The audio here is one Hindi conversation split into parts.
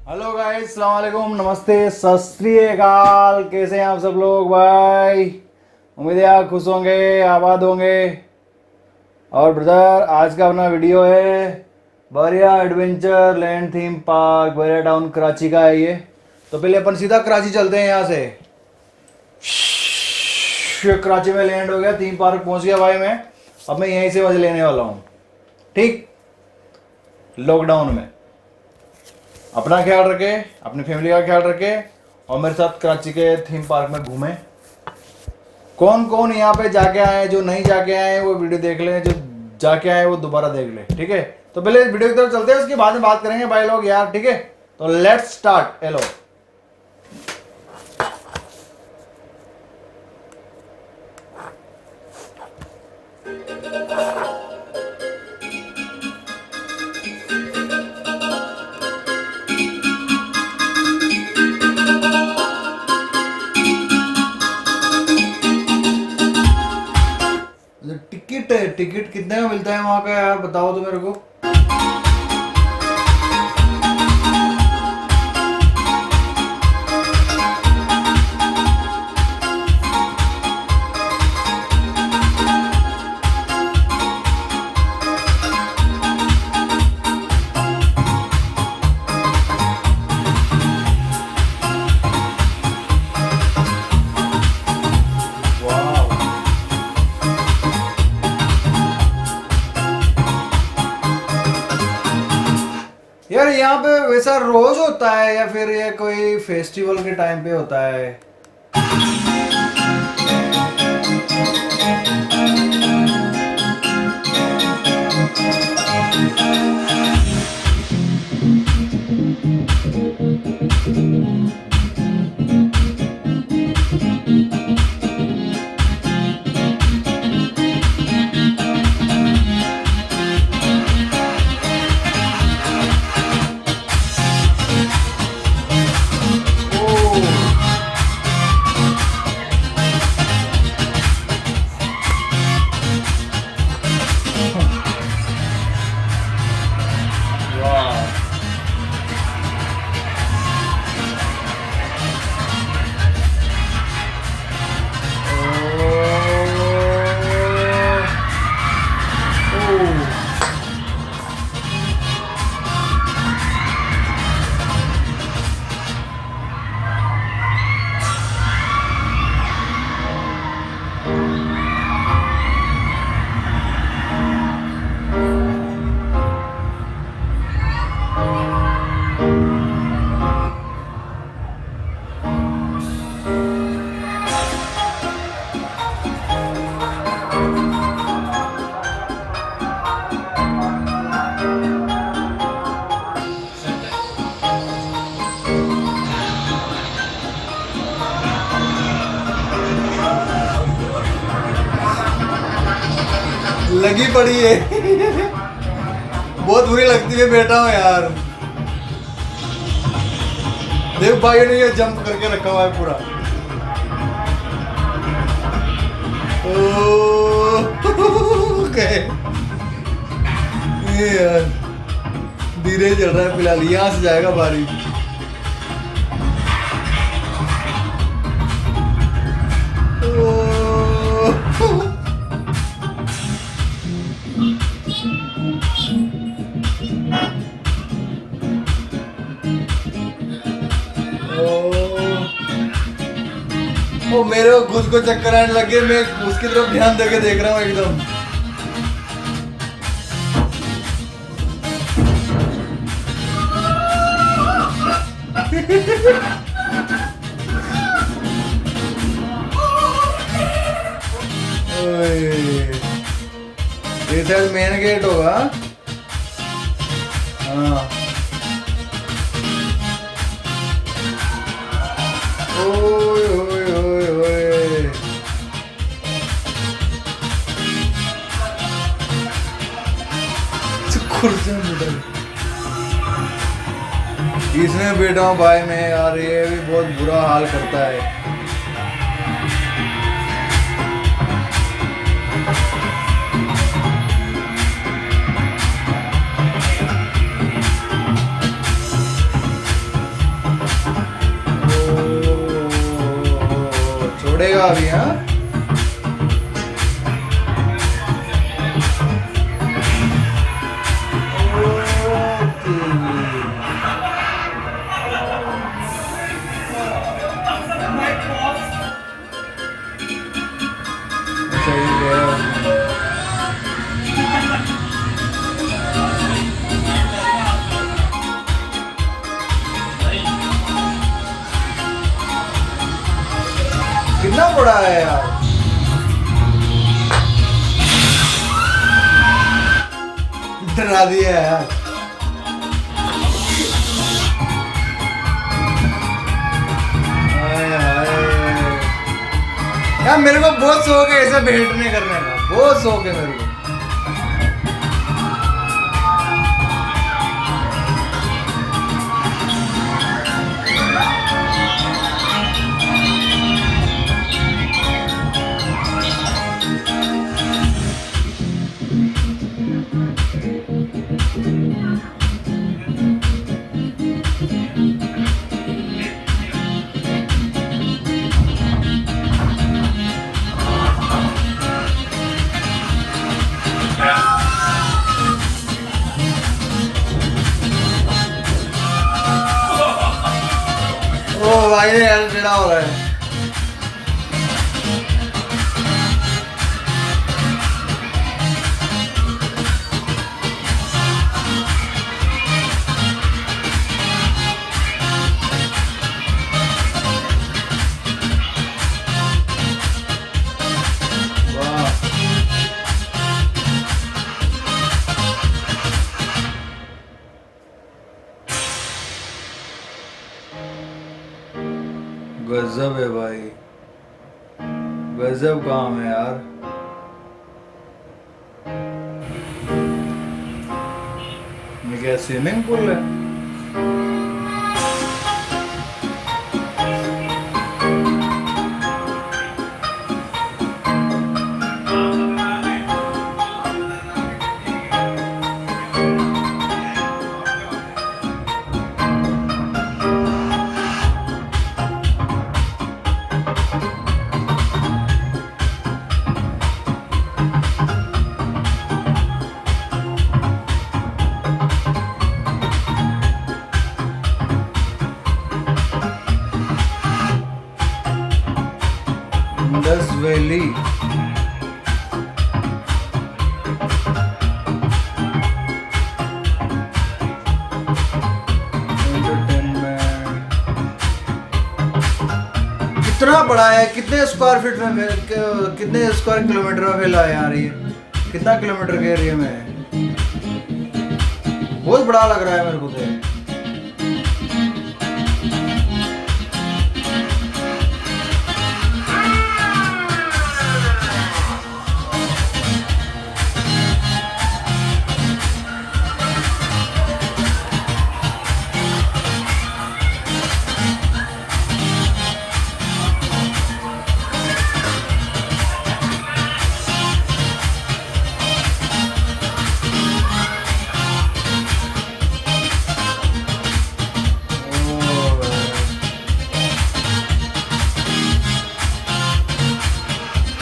हेलो गाइस, अस्सलाम वालेकुम, नमस्ते, सत श्री अकाल। कैसे हैं आप सब लोग भाई? उम्मीद है आप खुश होंगे, आबाद होंगे। और ब्रदर, आज का अपना वीडियो है बरिया एडवेंचर लैंड थीम पार्क, बरिया टाउन कराची का है ये। तो पहले अपन सीधा कराची चलते हैं यहाँ से। कराची में लैंड हो गया, थीम पार्क पहुँच गया भाई मैं। अब मैं यहीं से मजे लेने वाला हूँ, ठीक। लॉकडाउन में अपना ख्याल रखे, अपनी फैमिली का ख्याल रखे और मेरे साथ कराची के थीम पार्क में घूमे। कौन कौन यहाँ पे जाके आए, जो नहीं जाके आए वो वीडियो देख लें, जो जाके आए वो दोबारा देख ले, ठीक है। तो पहले वीडियो की तरफ चलते हैं, उसके बाद में बात करेंगे भाई लोग यार, ठीक है। तो let's start. Hello, ticket ticket कितने का मिलता है वहां का यार, बताओ तो मेरे को। वाह यार, यहाँ पे वैसा रोज होता है या फिर ये कोई फेस्टिवल के टाइम पे होता है? ओ वाह, ओ लगी पड़ी है। बहुत बुरी लगती है, बैठा हूँ यार। देव भाई ने ये जंप करके रखा हुआ है पूरा। ओ गए ये यार, धीरे चल रहा है फिलहाल, यहाँ से जाएगा बारी। ओ ओ मेरे को खुद को चक्कर आने लगे, मैं उसकी तरफ ध्यान देके देख रहा हूँ एकदम। ओए, ये शायद मेन गेट होगा। हाँ, ओए ओए ओए ओए, कुर्सियां बैठा, इसमें बैठा हूँ भाई मैं यार, ये भी बहुत बुरा हाल करता है। देगा अभी। हाँ सही है। कितना बड़ा है यार। डरा दिया यार। हाय हाय। यार मेरे को बहुत शौक है ऐसे भेंटने करने का, बहुत शौक है मेरे को। ओ भाई यार टेढ़ा हो रहा है। वाह गजब है भाई, गजब काम है यार। ये क्या स्विमिंग पूल है? Indus valley. कितना बड़ा है, कितने स्क्वायर फीट में, कितने स्क्वायर किलोमीटर में फैला है यार ये? कितना किलोमीटर के एरिया में है? बहुत बड़ा लग रहा है मेरे को तो।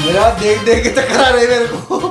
मेरा देख देख के चक्कर आ रहे मेरे को।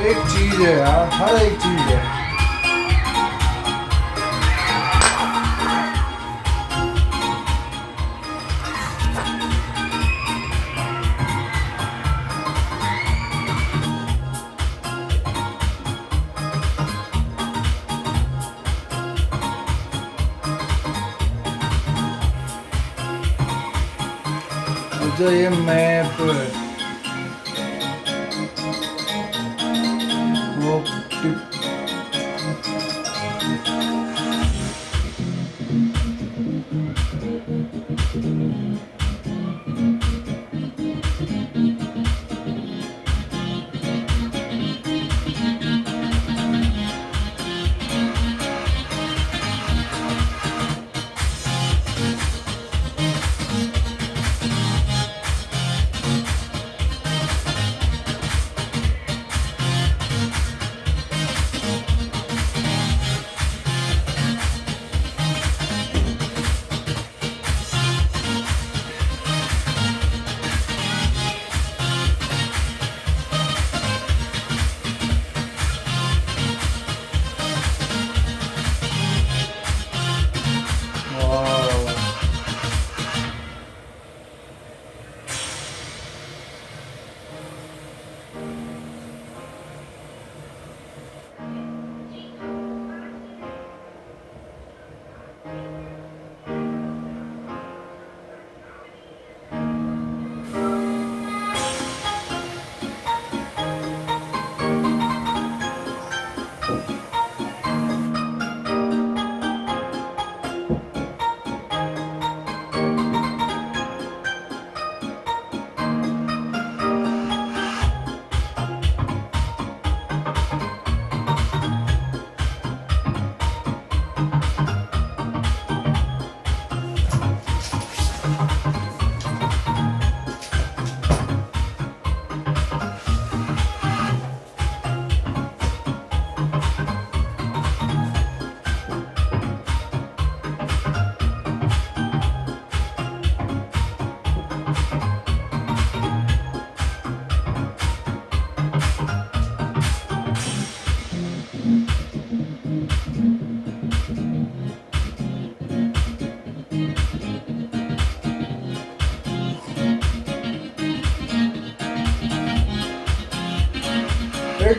एक चीज है यार, हर एक चीज है। जो ये मैप वो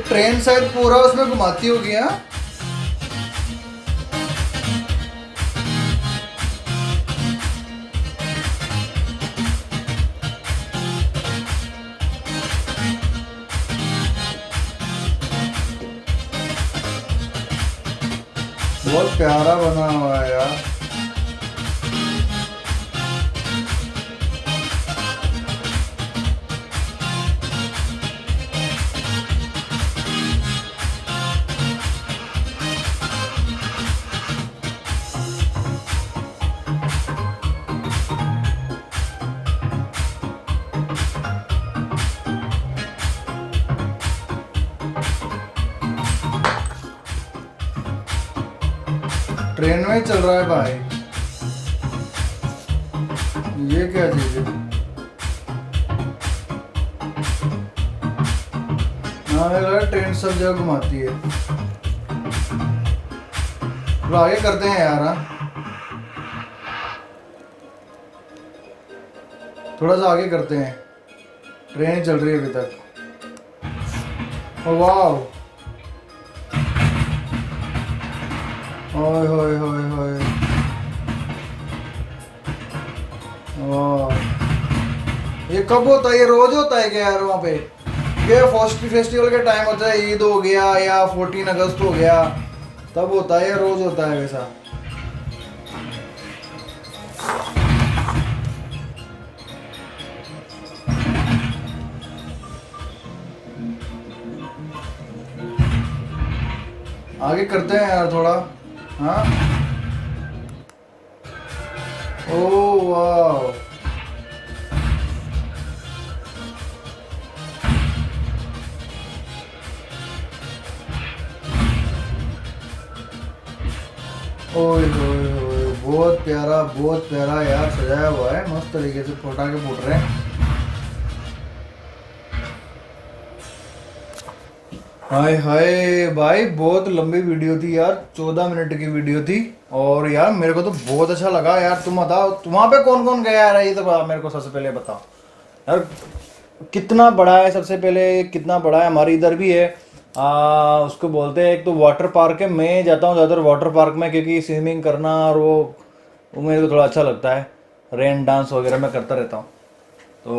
ट्रेन शायद पूरा उसमें घुमाती होगी। हाँ बहुत प्यारा बना हुआ है यार। ट्रेन में ही चल रहा है भाई। ये क्या चीज है? हाँ मेरे लगा ट्रेन सब जगह घुमाती है। तो आगे करते हैं यार। हाँ थोड़ा सा आगे करते हैं। ट्रेन चल रही है अभी तक। ओ वाह, ओए होए होए होए, ये कब होता है? ये रोज होता है क्या यार वहाँ पे? ये फेस्टिवल के टाइम होता है, ईद हो गया या 14 अगस्त हो गया तब होता है, या रोज होता है वैसा? आगे करते हैं यार थोड़ा। हाँ ओ वाह, ओए होए होए, बहुत प्यारा यार सजाया हुआ है, मस्त तरीके से पटाखे फूट रहे हैं। हाय हाय भाई, बहुत लंबी वीडियो थी यार, 14 मिनट की वीडियो थी। और यार मेरे को तो बहुत अच्छा लगा यार। तुम बताओ वहाँ पे कौन कौन गया यार, ये तो मेरे को सबसे पहले बताओ यार। कितना बड़ा है सबसे पहले, कितना बड़ा है? हमारे इधर भी है उसको बोलते हैं, एक तो वाटर पार्क है। मैं जाता हूँ ज़्यादातर वाटर पार्क में, क्योंकि स्विमिंग करना और वो मेरे को थोड़ा अच्छा लगता है। रेन डांस वगैरह मैं करता रहता हूँ। तो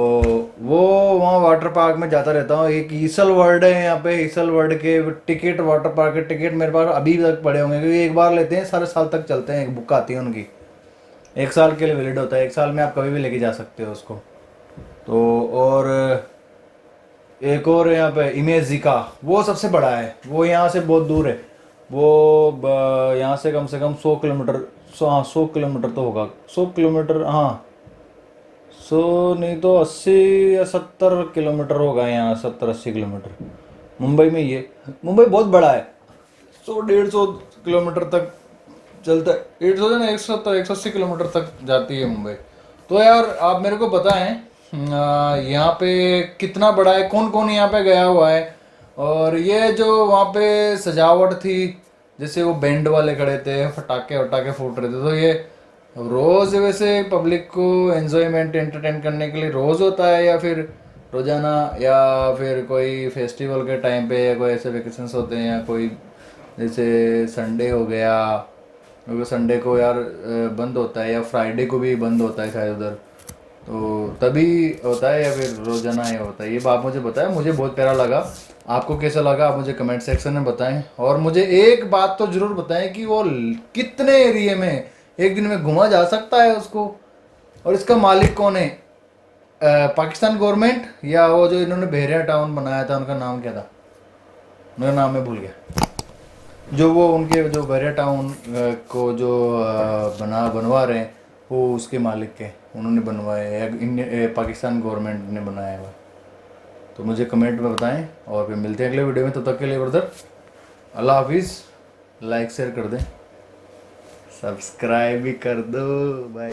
वो वहाँ वाटर पार्क में जाता रहता हूँ। एक ईसल वर्ल्ड है यहाँ पे, ईसल वर्ल्ड के टिकट, वाटर पार्क के टिकट मेरे पास अभी तक पड़े होंगे, क्योंकि एक बार लेते हैं सारे साल तक चलते हैं, एक बुक आती है उनकी, 1 साल के लिए वैलिड होता है, 1 साल में आप कभी भी लेके जा सकते हो उसको। तो और एक और यहाँ पे इमेजिका, वो सबसे बड़ा है, वो यहाँ से बहुत दूर है, वो यहाँ से कम 100 किलोमीटर, 100 किलोमीटर तो होगा, 100 किलोमीटर, हाँ 100 नहीं तो 80 या 70 किलोमीटर होगा, यहाँ 70-80 किलोमीटर मुंबई में। ये मुंबई बहुत बड़ा है, 100-150 किलोमीटर तक चलता है, 150 से ना 170-180 किलोमीटर तक जाती है मुंबई। तो यार आप मेरे को बताएं यहाँ पे कितना बड़ा है, कौन कौन यहाँ पे गया हुआ है, और ये जो वहाँ पे सजावट थी, जैसे वो बैंड वाले खड़े थे, फटाके वटाके फूट रहे थे, तो ये रोज वैसे पब्लिक को एंजॉयमेंट एंटरटेन करने के लिए रोज होता है, या फिर रोजाना, या फिर कोई फेस्टिवल के टाइम पे, या कोई ऐसे वेकेशंस होते हैं, या कोई जैसे संडे हो गया, क्योंकि संडे को यार बंद होता है, या फ्राइडे को भी बंद होता है शायद उधर, तो तभी होता है, या फिर रोजाना ये होता है। ये बात मुझे बताया, मुझे बहुत प्यारा लगा। आपको कैसा लगा आप मुझे कमेंट सेक्शन में बताएं, और मुझे एक बात तो जरूर बताएं कि वो कितने एरिया में एक दिन में घुमा जा सकता है उसको, और इसका मालिक कौन है, पाकिस्तान गवर्नमेंट, या वो जो इन्होंने बहरिया टाउन बनाया था, उनका नाम क्या था, मेरा नाम मैं भूल गया, जो वो उनके जो बहरिया टाउन को जो बनवा रहे हैं, वो उसके मालिक के, उन्होंने बनवाया है या पाकिस्तान गवर्नमेंट ने बनाया हुआ। तो मुझे कमेंट में बताएं, और फिर मिलते हैं अगले वीडियो में। तब तक के लिए ब्रदर अल्लाह हाफिज़, लाइक शेयर कर दें, सब्सक्राइब भी कर दो, बाय।